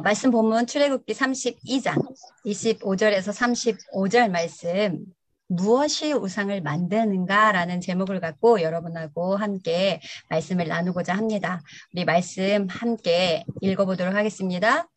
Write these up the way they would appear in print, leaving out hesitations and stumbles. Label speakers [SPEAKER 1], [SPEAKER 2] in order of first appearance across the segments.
[SPEAKER 1] 말씀 본문 출애굽기 32장 25절에서 35절 말씀 무엇이 우상을 만드는가라는 제목을 갖고 여러분하고 함께 말씀을 나누고자 합니다. 우리 말씀 함께 읽어보도록 하겠습니다.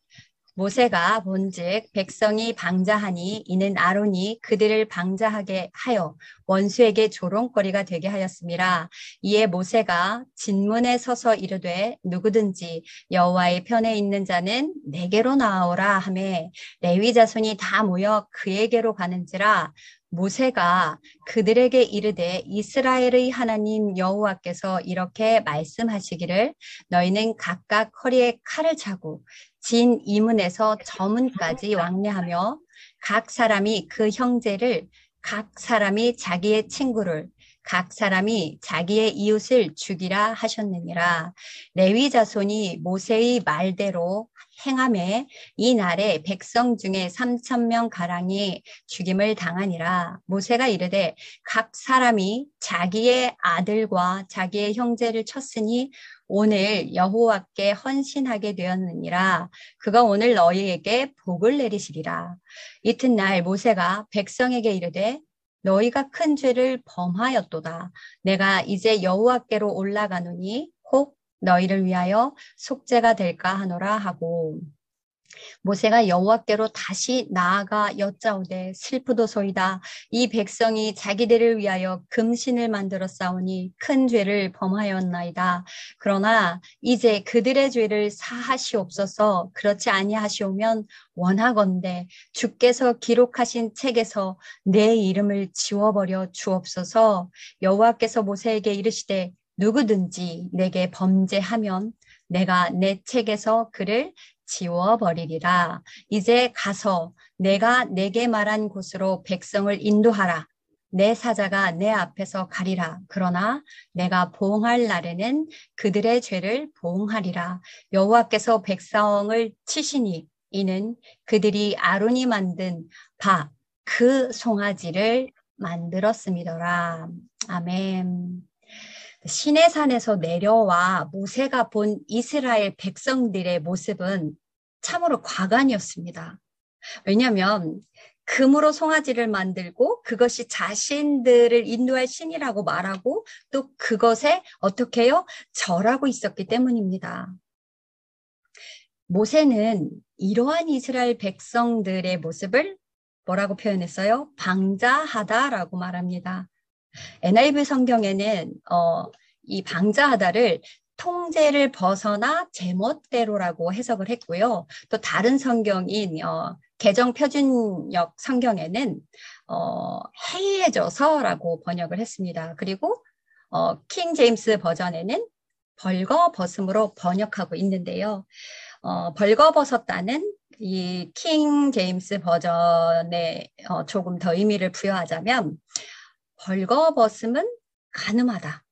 [SPEAKER 1] 모세가 본즉 백성이 방자하니 이는 아론이 그들을 방자하게 하여 원수에게 조롱거리가 되게 하였음이라. 이에 모세가 진문에 서서 이르되 누구든지 여호와의 편에 있는 자는 내게로 나아오라 하매 레위 자손이 다 모여 그에게로 가는지라. 모세가 그들에게 이르되 이스라엘의 하나님 여호와께서 이렇게 말씀하시기를 너희는 각각 허리에 칼을 차고 진 이문에서 저문까지 왕래하며 각 사람이 그 형제를, 각 사람이 자기의 친구를, 각 사람이 자기의 이웃을 죽이라 하셨느니라. 레위 자손이 모세의 말대로 행하매 이 날에 백성 중에 3,000명 가량이 죽임을 당하니라. 모세가 이르되 각 사람이 자기의 아들과 자기의 형제를 쳤으니 오늘 여호와께 헌신하게 되었느니라. 그가 오늘 너희에게 복을 내리시리라. 이튿날 모세가 백성에게 이르되 너희가 큰 죄를 범하였도다. 내가 이제 여호와께로 올라가노니 혹 너희를 위하여 속죄가 될까 하노라 하고 모세가 여호와께로 다시 나아가 여짜오되 슬프도소이다. 이 백성이 자기들을 위하여 금신을 만들어 싸우니 큰 죄를 범하였나이다. 그러나 이제 그들의 죄를 사하시옵소서. 그렇지 아니하시오면 원하건대 주께서 기록하신 책에서 내 이름을 지워버려 주옵소서. 여호와께서 모세에게 이르시되 누구든지 내게 범죄하면 내가 내 책에서 그를 지워버리리라. 이제 가서 내가 내게 말한 곳으로 백성을 인도하라. 내 사자가 내 앞에서 가리라. 그러나 내가 보응할 날에는 그들의 죄를 보응하리라. 여호와께서 백성을 치시니 이는 그들이 아론이 만든 바 그 송아지를 만들었음이더라. 아멘. 시내산에서 내려와 모세가 본 이스라엘 백성들의 모습은 참으로 과관이었습니다. 왜냐하면 금으로 송아지를 만들고 그것이 자신들을 인도할 신이라고 말하고 또 그것에 어떻게 해요? 절하고 있었기 때문입니다. 모세는 이러한 이스라엘 백성들의 모습을 뭐라고 표현했어요? 방자하다라고 말합니다. NIV 성경에는 이 방자하다를 통제를 벗어나 제멋대로라고 해석을 했고요. 또 다른 성경인 개정표준역 성경에는 해이해져서라고 번역을 했습니다. 그리고 킹 제임스 버전에는 벌거벗음으로 번역하고 있는데요. 벌거벗었다는 이 킹 제임스 버전에 조금 더 의미를 부여하자면 벌거벗음은 간음하다.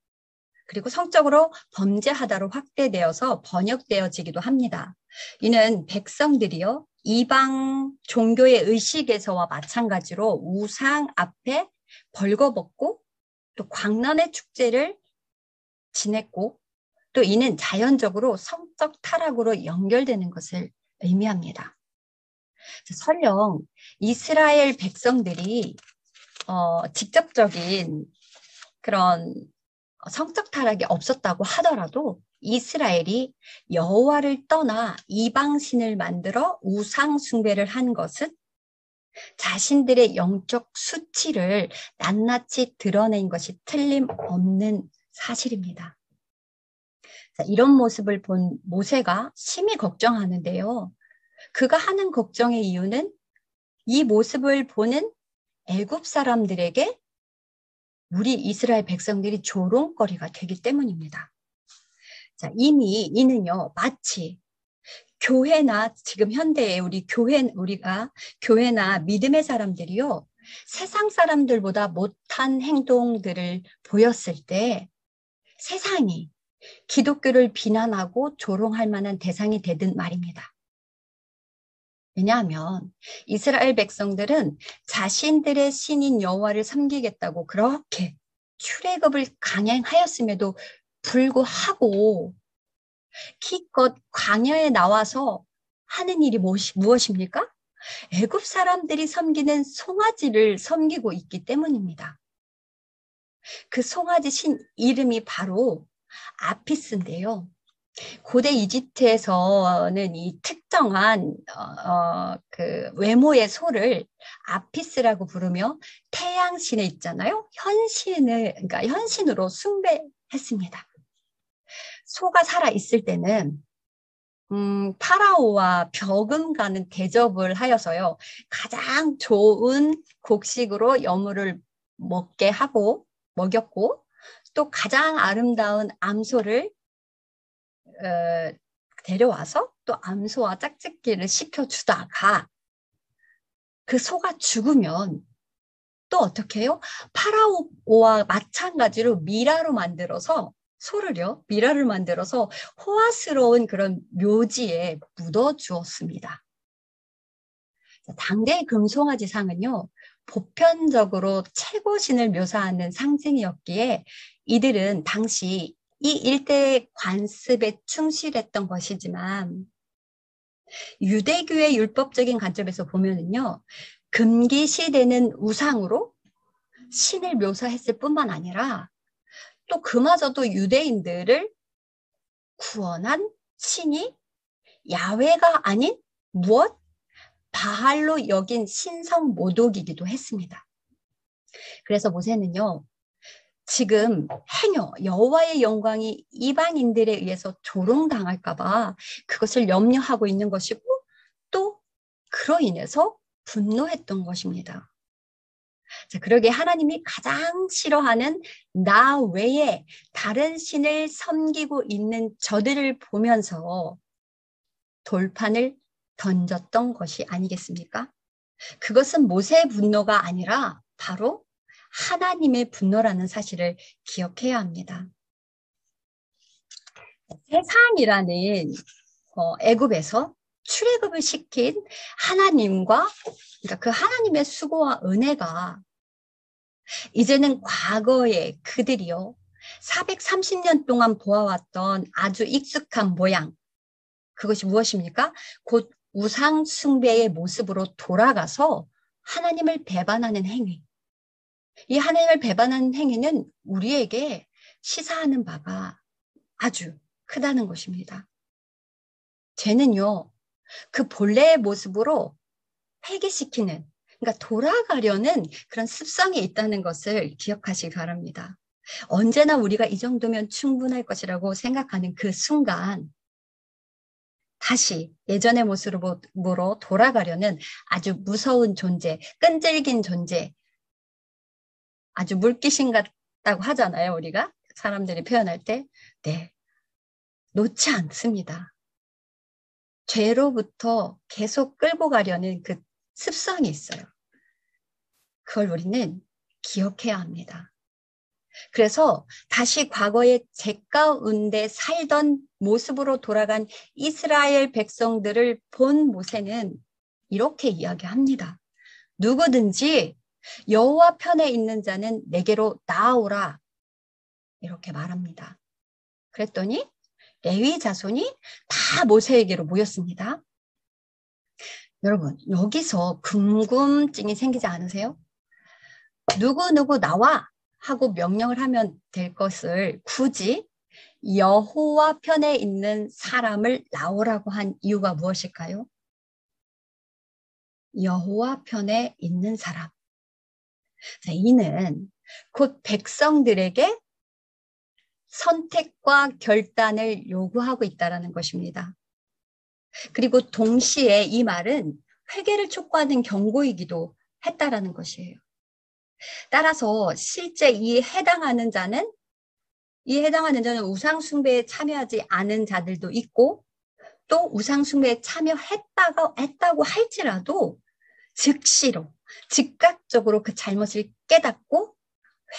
[SPEAKER 1] 그리고 성적으로 범죄하다로 확대되어서 번역되어지기도 합니다. 이는 백성들이요 이방 종교의 의식에서와 마찬가지로 우상 앞에 벌거벗고 또 광란의 축제를 지냈고 또 이는 자연적으로 성적 타락으로 연결되는 것을 의미합니다. 설령 이스라엘 백성들이 직접적인 그런 성적 타락이 없었다고 하더라도 이스라엘이 여호와를 떠나 이방신을 만들어 우상 숭배를 한 것은 자신들의 영적 수치를 낱낱이 드러낸 것이 틀림없는 사실입니다. 이런 모습을 본 모세가 심히 걱정하는데요. 그가 하는 걱정의 이유는 이 모습을 보는 애굽 사람들에게 우리 이스라엘 백성들이 조롱거리가 되기 때문입니다. 자, 이미 이는요, 마치 교회나 지금 현대에 우리가 교회나 믿음의 사람들이요, 세상 사람들보다 못한 행동들을 보였을 때 세상이 기독교를 비난하고 조롱할 만한 대상이 되든 말입니다. 왜냐하면 이스라엘 백성들은 자신들의 신인 여호와를 섬기겠다고 그렇게 출애굽을 강행하였음에도 불구하고 기껏 광야에 나와서 하는 일이 무엇입니까? 애굽 사람들이 섬기는 송아지를 섬기고 있기 때문입니다. 그 송아지 신 이름이 바로 아피스인데요. 고대 이집트에서는 이 특정한 그 외모의 소를 아피스라고 부르며 태양신에 있잖아요. 그러니까 현신으로 숭배했습니다. 소가 살아 있을 때는 파라오와 벽음가는 대접을 하여서요. 가장 좋은 곡식으로 여물을 먹였고 또 가장 아름다운 암소를 데려와서 또 암소와 짝짓기를 시켜주다가 그 소가 죽으면 또 어떻게 해요? 파라오와 마찬가지로 소를 만들어서 호화스러운 그런 묘지에 묻어주었습니다. 당대의 금송아지상은요, 보편적으로 최고신을 묘사하는 상징이었기에 이들은 당시 이 일대의 관습에 충실했던 것이지만 유대교의 율법적인 관점에서 보면은요, 금기시되는 우상으로 신을 묘사했을 뿐만 아니라 또 그마저도 유대인들을 구원한 신이 야훼가 아닌 무엇? 바알로 여긴 신성 모독이기도 했습니다. 그래서 모세는요, 지금 여호와의 영광이 이방인들에 의해서 조롱당할까봐 그것을 염려하고 있는 것이고 또 그로 인해서 분노했던 것입니다. 자, 그러게 하나님이 가장 싫어하는 나 외에 다른 신을 섬기고 있는 저들을 보면서 돌판을 던졌던 것이 아니겠습니까? 그것은 모세의 분노가 아니라 바로 하나님의 분노라는 사실을 기억해야 합니다. 세상이라는 애굽에서 출애굽을 시킨 하나님과 그러니까 그 하나님의 수고와 은혜가 이제는 과거에 그들이요 430년 동안 보아왔던 아주 익숙한 모양 그것이 무엇입니까? 곧 우상 숭배의 모습으로 돌아가서 하나님을 배반하는 행위. 이 하나님을 배반하는 행위는 우리에게 시사하는 바가 아주 크다는 것입니다. 죄는요, 그 본래의 모습으로 회개시키는, 그러니까 돌아가려는 그런 습성이 있다는 것을 기억하시기 바랍니다. 언제나 우리가 이 정도면 충분할 것이라고 생각하는 그 순간, 다시 예전의 모습으로 돌아가려는 아주 무서운 존재, 끈질긴 존재, 아주 물귀신 같다고 하잖아요, 우리가. 사람들이 표현할 때. 네. 놓지 않습니다. 죄로부터 계속 끌고 가려는 그 습성이 있어요. 그걸 우리는 기억해야 합니다. 그래서 다시 과거의 죄 가운데 살던 모습으로 돌아간 이스라엘 백성들을 본 모세는 이렇게 이야기합니다. 누구든지 여호와 편에 있는 자는 내게로 나아오라. 이렇게 말합니다. 그랬더니 레위 자손이 다 모세에게로 모였습니다. 여러분, 여기서 궁금증이 생기지 않으세요? 누구 나와 하고 명령을 하면 될 것을 굳이 여호와 편에 있는 사람을 나오라고 한 이유가 무엇일까요? 여호와 편에 있는 사람. 자, 이는 곧 백성들에게 선택과 결단을 요구하고 있다는 것입니다. 그리고 동시에 이 말은 회개를 촉구하는 경고이기도 했다라는 것이에요. 따라서 실제 이 해당하는 자는 우상 숭배에 참여하지 않은 자들도 있고 또 우상 숭배에 참여했다고 할지라도 즉각적으로 그 잘못을 깨닫고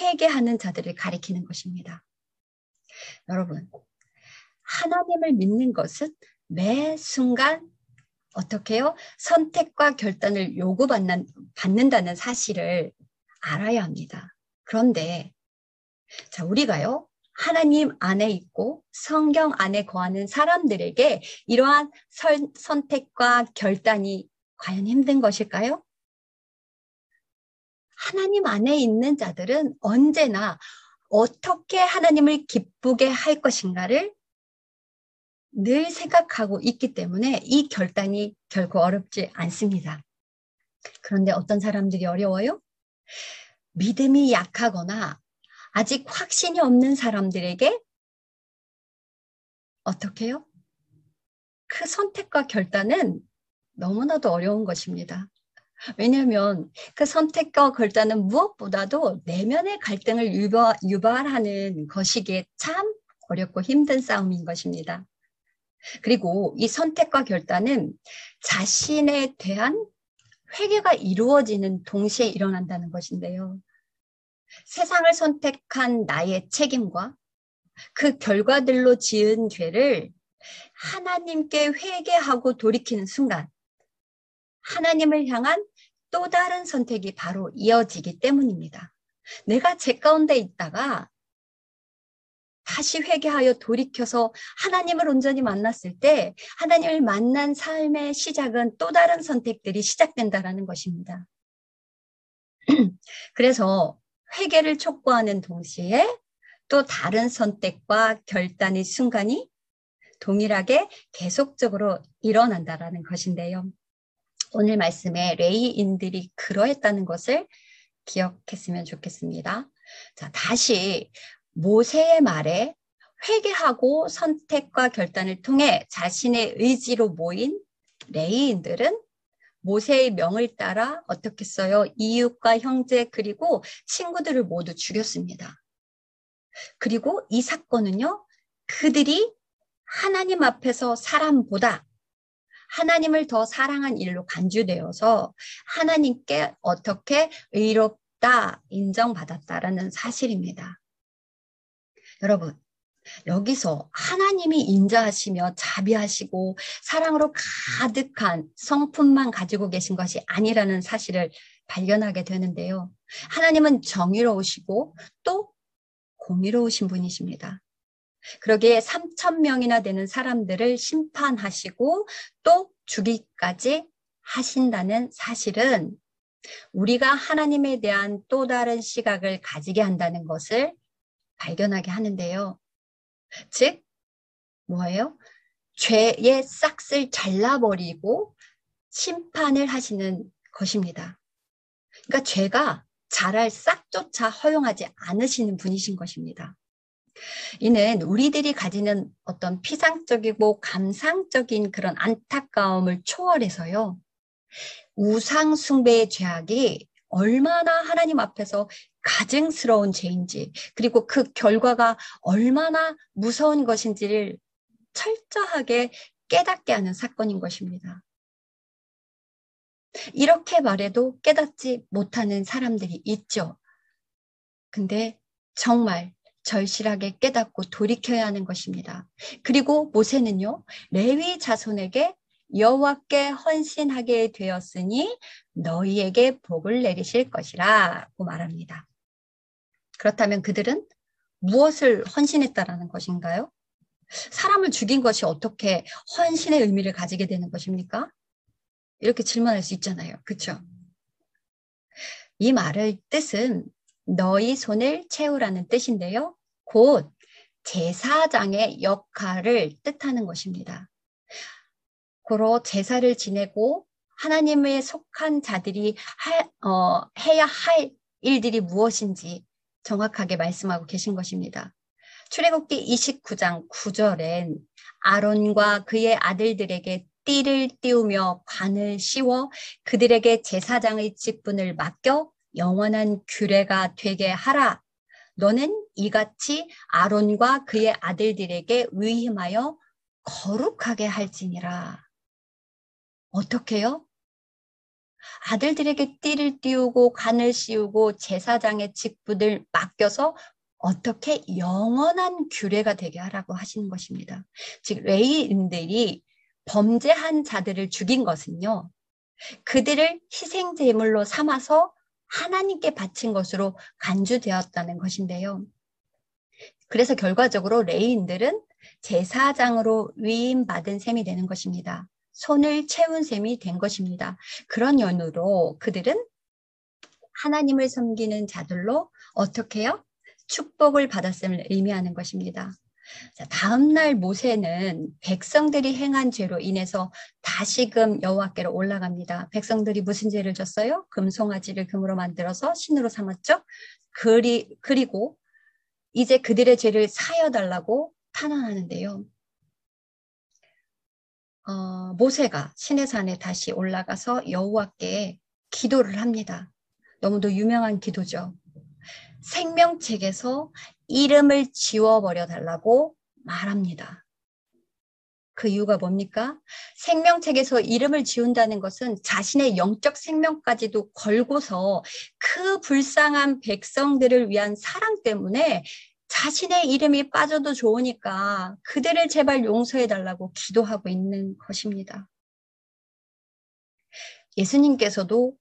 [SPEAKER 1] 회개하는 자들을 가리키는 것입니다. 여러분, 하나님을 믿는 것은 매 순간 어떻게 해요? 선택과 결단을 받는다는 사실을 알아야 합니다. 그런데 자, 우리가요 하나님 안에 있고 성경 안에 거하는 사람들에게 이러한 선택과 결단이 과연 힘든 것일까요? 하나님 안에 있는 자들은 언제나 어떻게 하나님을 기쁘게 할 것인가를 늘 생각하고 있기 때문에 이 결단이 결코 어렵지 않습니다. 그런데 어떤 사람들이 어려워요? 믿음이 약하거나 아직 확신이 없는 사람들에게 어떻게 해요? 그 선택과 결단은 너무나도 어려운 것입니다. 왜냐하면 그 선택과 결단은 무엇보다도 내면의 갈등을 유발하는 것이기에 참 어렵고 힘든 싸움인 것입니다. 그리고 이 선택과 결단은 자신에 대한 회개가 이루어지는 동시에 일어난다는 것인데요. 세상을 선택한 나의 책임과 그 결과들로 지은 죄를 하나님께 회개하고 돌이키는 순간 하나님을 향한 또 다른 선택이 바로 이어지기 때문입니다. 내가 죄 가운데 있다가 다시 회개하여 돌이켜서 하나님을 온전히 만났을 때 하나님을 만난 삶의 시작은 또 다른 선택들이 시작된다는 것입니다. 그래서 회개를 촉구하는 동시에 또 다른 선택과 결단의 순간이 동일하게 계속적으로 일어난다는 것인데요. 오늘 말씀에 레위인들이 그러했다는 것을 기억했으면 좋겠습니다. 자, 다시 모세의 말에 회개하고 선택과 결단을 통해 자신의 의지로 모인 레위인들은 모세의 명을 따라 어떻게 했어요? 이웃과 형제 그리고 친구들을 모두 죽였습니다. 그리고 이 사건은요, 그들이 하나님 앞에서 사람보다 하나님을 더 사랑한 일로 간주되어서 하나님께 어떻게 의롭다 인정받았다라는 사실입니다. 여러분, 여기서 하나님이 인자하시며 자비하시고 사랑으로 가득한 성품만 가지고 계신 것이 아니라는 사실을 발견하게 되는데요. 하나님은 정의로우시고 또 공의로우신 분이십니다. 그러기에 3,000명이나 되는 사람들을 심판하시고 또 죽이기까지 하신다는 사실은 우리가 하나님에 대한 또 다른 시각을 가지게 한다는 것을 발견하게 하는데요. 즉, 뭐예요? 죄의 싹을 잘라버리고 심판을 하시는 것입니다. 그러니까 죄가 자랄 싹조차 허용하지 않으시는 분이신 것입니다. 이는 우리들이 가지는 어떤 피상적이고 감상적인 그런 안타까움을 초월해서요. 우상 숭배의 죄악이 얼마나 하나님 앞에서 가증스러운 죄인지, 그리고 그 결과가 얼마나 무서운 것인지를 철저하게 깨닫게 하는 사건인 것입니다. 이렇게 말해도 깨닫지 못하는 사람들이 있죠. 근데 정말 절실하게 깨닫고 돌이켜야 하는 것입니다. 그리고 모세는요, 레위 자손에게 여호와께 헌신하게 되었으니 너희에게 복을 내리실 것이라고 말합니다. 그렇다면 그들은 무엇을 헌신했다라는 것인가요? 사람을 죽인 것이 어떻게 헌신의 의미를 가지게 되는 것입니까? 이렇게 질문할 수 있잖아요. 그렇죠? 이 말의 뜻은 너희 손을 채우라는 뜻인데요. 곧 제사장의 역할을 뜻하는 것입니다. 고로 제사를 지내고 하나님에 속한 자들이 해야 할 일들이 무엇인지 정확하게 말씀하고 계신 것입니다. 출애굽기 29장 9절엔 아론과 그의 아들들에게 띠를 띄우며 관을 씌워 그들에게 제사장의 직분을 맡겨 영원한 규례가 되게 하라. 너는 이같이 아론과 그의 아들들에게 위임하여 거룩하게 할지니라. 어떻게요? 아들들에게 띠를 띄우고 관을 씌우고 제사장의 직분을 맡겨서 어떻게 영원한 규례가 되게 하라고 하시는 것입니다. 즉 레위인들이 범죄한 자들을 죽인 것은요. 그들을 희생제물로 삼아서 하나님께 바친 것으로 간주되었다는 것인데요. 그래서 결과적으로 레위인들은 제사장으로 위임받은 셈이 되는 것입니다. 손을 채운 셈이 된 것입니다. 그런 연유로 그들은 하나님을 섬기는 자들로 어떻게 해요? 축복을 받았음을 의미하는 것입니다. 자, 다음 날 모세는 백성들이 행한 죄로 인해서 다시금 여호와께로 올라갑니다. 백성들이 무슨 죄를 졌어요? 금송아지를 금으로 만들어서 신으로 삼았죠. 그리고 이제 그들의 죄를 사여달라고 탄원하는데요. 모세가 시내산에 다시 올라가서 여호와께 기도를 합니다. 너무도 유명한 기도죠. 생명책에서 이름을 지워버려 달라고 말합니다. 그 이유가 뭡니까? 생명책에서 이름을 지운다는 것은 자신의 영적 생명까지도 걸고서 그 불쌍한 백성들을 위한 사랑 때문에 자신의 이름이 빠져도 좋으니까 그들을 제발 용서해달라고 기도하고 있는 것입니다. 예수님께서도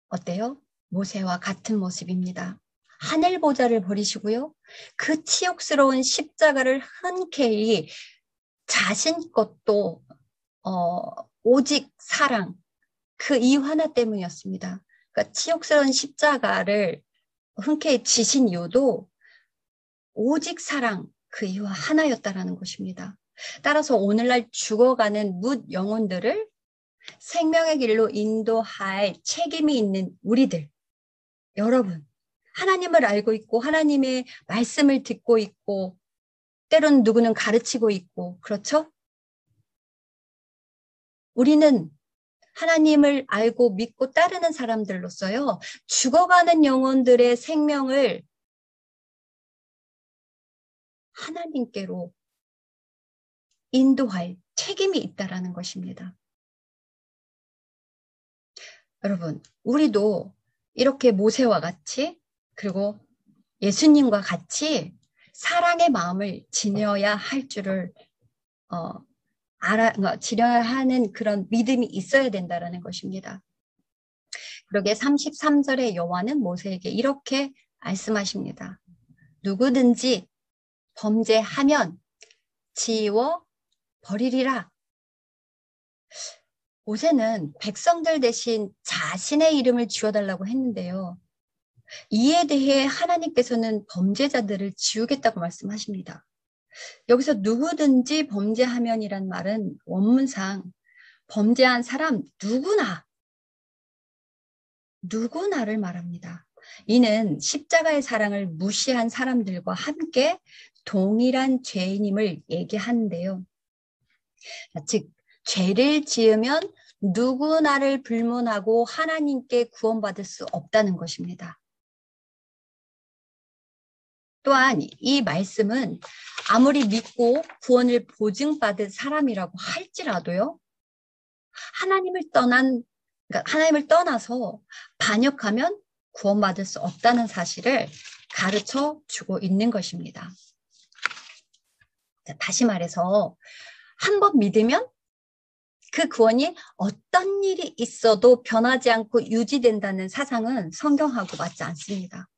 [SPEAKER 1] 어때요? 모세와 같은 모습입니다. 하늘 보좌를 버리시고요. 그 치욕스러운 십자가를 흔쾌히 자신 것도 오직 사랑, 그 이유 하나 때문이었습니다. 그러니까 치욕스러운 십자가를 흔쾌히 지신 이유도 오직 사랑, 그 이유 하나였다라는 것입니다. 따라서 오늘날 죽어가는 뭇 영혼들을 생명의 길로 인도할 책임이 있는 우리들, 여러분, 하나님을 알고 있고 하나님의 말씀을 듣고 있고 때로는 누구는 가르치고 있고 그렇죠? 우리는 하나님을 알고 믿고 따르는 사람들로서요. 죽어가는 영혼들의 생명을 하나님께로 인도할 책임이 있다라는 것입니다. 여러분, 우리도 이렇게 모세와 같이 그리고 예수님과 같이 사랑의 마음을 지녀야 할 줄을 지녀야 하는 그런 믿음이 있어야 된다라는 것입니다. 그러게 33절의 여호와는 모세에게 이렇게 말씀하십니다. 누구든지 범죄하면 지워 버리리라. 모세는 백성들 대신 자신의 이름을 지워달라고 했는데요. 이에 대해 하나님께서는 범죄자들을 지우겠다고 말씀하십니다. 여기서 누구든지 범죄하면이란 말은 원문상 범죄한 사람 누구나를 말합니다. 이는 십자가의 사랑을 무시한 사람들과 함께 동일한 죄인임을 얘기하는데요. 즉 죄를 지으면 누구나를 불문하고 하나님께 구원받을 수 없다는 것입니다. 또한 이 말씀은 아무리 믿고 구원을 보증받은 사람이라고 할지라도요, 하나님을 떠나서 반역하면 구원받을 수 없다는 사실을 가르쳐 주고 있는 것입니다. 자, 다시 말해서 한번 믿으면 그 구원이 어떤 일이 있어도 변하지 않고 유지된다는 사상은 성경하고 맞지 않습니다.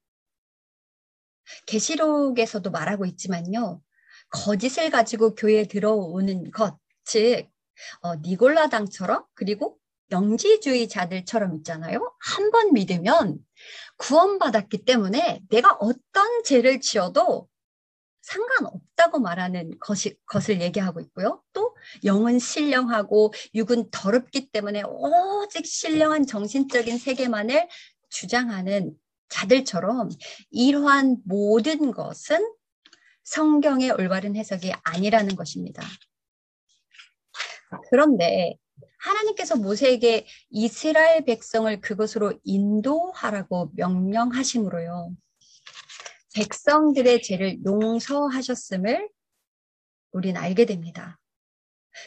[SPEAKER 1] 계시록에서도 말하고 있지만요. 거짓을 가지고 교회에 들어오는 것, 즉 니골라당처럼 그리고 영지주의자들처럼 있잖아요. 한 번 믿으면 구원받았기 때문에 내가 어떤 죄를 지어도 상관없다고 말하는 것을 얘기하고 있고요. 또 영은 신령하고 육은 더럽기 때문에 오직 신령한 정신적인 세계만을 주장하는 자들처럼 이러한 모든 것은 성경의 올바른 해석이 아니라는 것입니다. 그런데 하나님께서 모세에게 이스라엘 백성을 그것으로 인도하라고 명령하심으로요. 백성들의 죄를 용서하셨음을 우리는 알게 됩니다.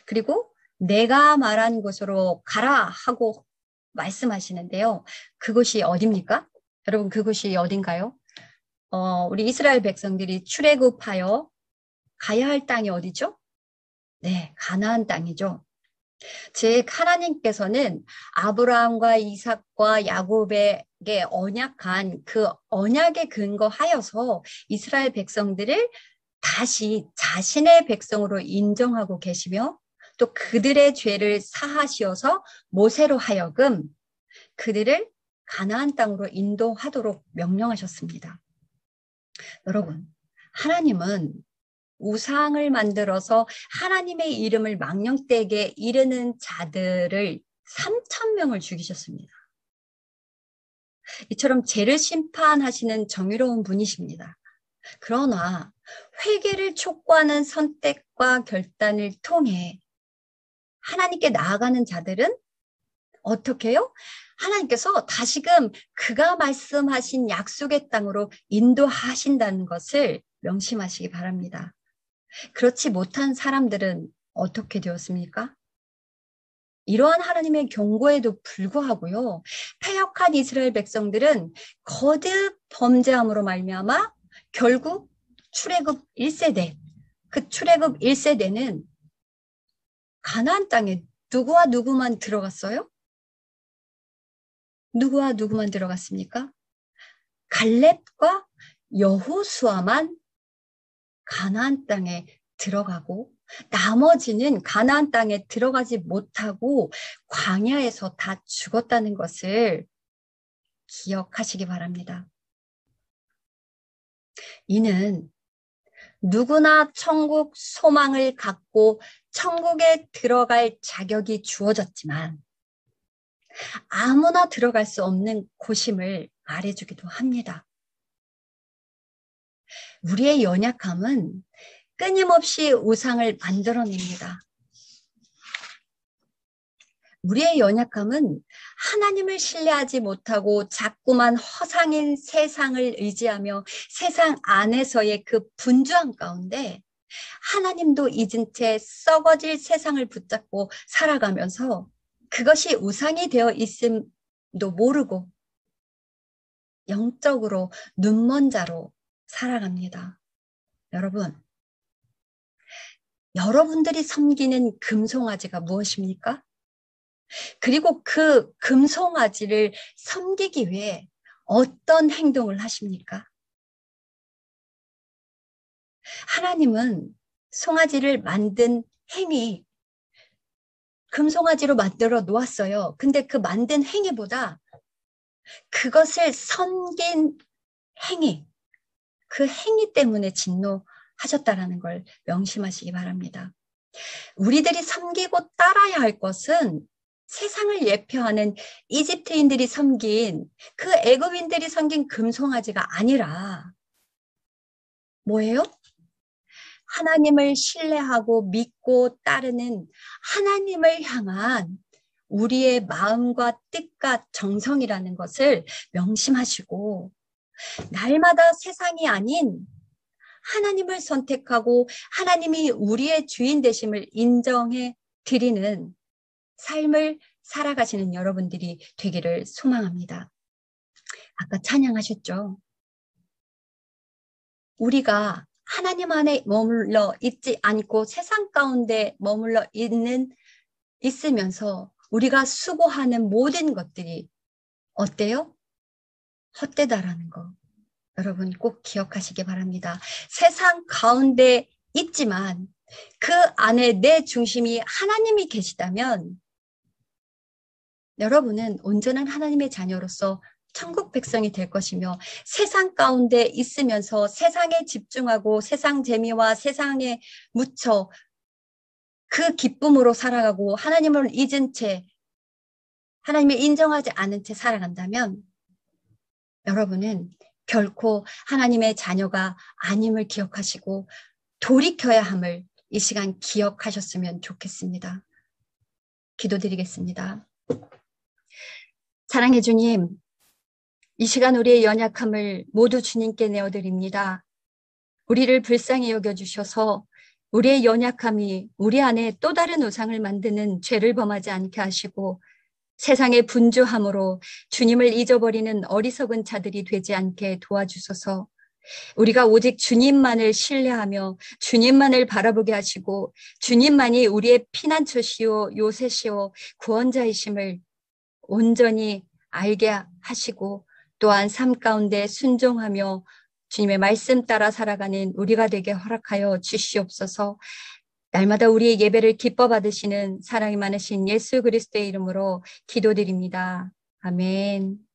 [SPEAKER 1] 그리고 내가 말한 곳으로 가라 하고 말씀하시는데요. 그곳이 어디입니까? 여러분 그곳이 어딘가요? 우리 이스라엘 백성들이 출애굽하여 가야 할 땅이 어디죠? 네, 가나안 땅이죠. 즉 하나님께서는 아브라함과 이삭과 야곱에게 언약한 그 언약에 근거하여서 이스라엘 백성들을 다시 자신의 백성으로 인정하고 계시며 또 그들의 죄를 사하시어서 모세로 하여금 그들을 가나안 땅으로 인도하도록 명령하셨습니다. 여러분, 하나님은 우상을 만들어서 하나님의 이름을 망령되게 이르는 자들을 3,000명을 죽이셨습니다. 이처럼 죄를 심판하시는 정의로운 분이십니다. 그러나 회개를 촉구하는 선택과 결단을 통해 하나님께 나아가는 자들은 어떻게 해요? 하나님께서 다시금 그가 말씀하신 약속의 땅으로 인도하신다는 것을 명심하시기 바랍니다. 그렇지 못한 사람들은 어떻게 되었습니까? 이러한 하나님의 경고에도 불구하고요, 패역한 이스라엘 백성들은 거듭 범죄함으로 말미암아 결국 출애굽 1세대, 그 출애굽 1세대는 가나안 땅에 누구와 누구만 들어갔어요? 누구와 누구만 들어갔습니까? 갈렙과 여호수아만 가나안 땅에 들어가고 나머지는 가나안 땅에 들어가지 못하고 광야에서 다 죽었다는 것을 기억하시기 바랍니다. 이는 누구나 천국 소망을 갖고 천국에 들어갈 자격이 주어졌지만 아무나 들어갈 수 없는 곳임을 말해주기도 합니다. 우리의 연약함은 끊임없이 우상을 만들어냅니다. 우리의 연약함은 하나님을 신뢰하지 못하고 자꾸만 허상인 세상을 의지하며 세상 안에서의 그 분주함 가운데 하나님도 잊은 채 썩어질 세상을 붙잡고 살아가면서 그것이 우상이 되어 있음도 모르고 영적으로 눈먼 자로 살아갑니다. 여러분들이 섬기는 금송아지가 무엇입니까? 그리고 그 금송아지를 섬기기 위해 어떤 행동을 하십니까? 하나님은 송아지를 만든 행위, 금송아지로 만들어 놓았어요. 근데 그 만든 행위보다 그것을 섬긴 행위, 그 행위 때문에 진노하셨다라는 걸 명심하시기 바랍니다. 우리들이 섬기고 따라야 할 것은 세상을 예표하는 이집트인들이 섬긴 그 애굽인들이 섬긴 금송아지가 아니라 뭐예요? 하나님을 신뢰하고 믿고 따르는 하나님을 향한 우리의 마음과 뜻과 정성이라는 것을 명심하시고 날마다 세상이 아닌 하나님을 선택하고 하나님이 우리의 주인 되심을 인정해 드리는 삶을 살아가시는 여러분들이 되기를 소망합니다. 아까 찬양하셨죠? 우리가 하나님 안에 머물러 있지 않고 세상 가운데 머물러 있으면서 우리가 수고하는 모든 것들이 어때요? 헛되다라는 거. 여러분 꼭 기억하시기 바랍니다. 세상 가운데 있지만 그 안에 내 중심이 하나님이 계시다면 여러분은 온전한 하나님의 자녀로서 천국 백성이 될 것이며 세상 가운데 있으면서 세상에 집중하고 세상 재미와 세상에 묻혀 그 기쁨으로 살아가고 하나님을 잊은 채 하나님을 인정하지 않은 채 살아간다면 여러분은 결코 하나님의 자녀가 아님을 기억하시고 돌이켜야 함을 이 시간 기억하셨으면 좋겠습니다. 기도드리겠습니다. 사랑해 주님, 이 시간 우리의 연약함을 모두 주님께 내어드립니다. 우리를 불쌍히 여겨주셔서 우리의 연약함이 우리 안에 또 다른 우상을 만드는 죄를 범하지 않게 하시고 세상의 분주함으로 주님을 잊어버리는 어리석은 자들이 되지 않게 도와주소서. 우리가 오직 주님만을 신뢰하며 주님만을 바라보게 하시고 주님만이 우리의 피난처시오 요새시오 구원자이심을 온전히 알게 하시고 또한 삶 가운데 순종하며 주님의 말씀 따라 살아가는 우리가 되게 허락하여 주시옵소서. 날마다 우리의 예배를 기뻐 받으시는 사랑이 많으신 예수 그리스도의 이름으로 기도드립니다. 아멘.